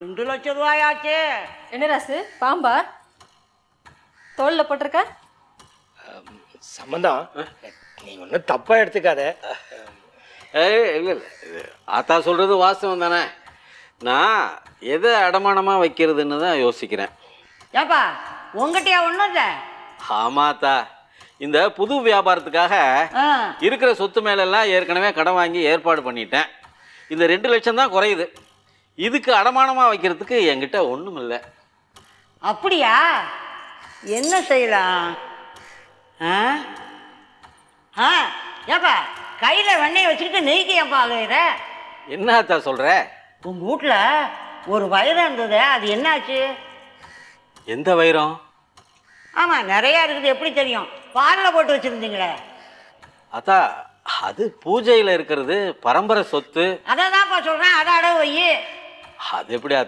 ₹2,00,000 ஆச்சு. என்ன ராசு பாம்பா தோல்ல போட்டிருக்க? சம்பந்தம் நீ ஒன்றும் தப்பாக எடுத்துக்காத. இல்லை ஆத்தா சொல்கிறது வாஸ்தவம் தானே. நான் எதை அடமானமாக வைக்கிறதுன்னு தான் யோசிக்கிறேன். ஏப்பா உங்ககிட்டயா ஒன்றும் இல்லை? ஆமாத்தா, இந்த புது வியாபாரத்துக்காக இருக்கிற சொத்து மேலெல்லாம் ஏற்கனவே கடன் வாங்கி ஏற்பாடு பண்ணிட்டேன். இந்த 2 லட்சம் தான் குறையுது. இதுக்கு அடமானமாக வைக்கிறதுக்கு என்கிட்ட ஒன்றும் இல்லை. அப்படியா? என்ன செய்யலாம்? ஏப்பா கையில் வெண்ணெய் வச்சுக்கிட்டு நெய்க்கு ஏப்பா அழுகிற? என்ன ஆத்தா சொல்கிற? உங்கள் வீட்டில் ஒரு வைரம் இருந்தது, அது என்னாச்சு? எந்த வைரம்? ஆமாம் நிறையா இருக்குது, எப்படி தெரியும்? பாலில் போட்டு வச்சுருந்தீங்களே. அத்தா அது பூஜையில் இருக்கிறது, பரம்பரை சொத்து. அதை தான்ப்பா சொல்கிறேன், அதை அடவு வை. அது எப்படி ஆத்தா?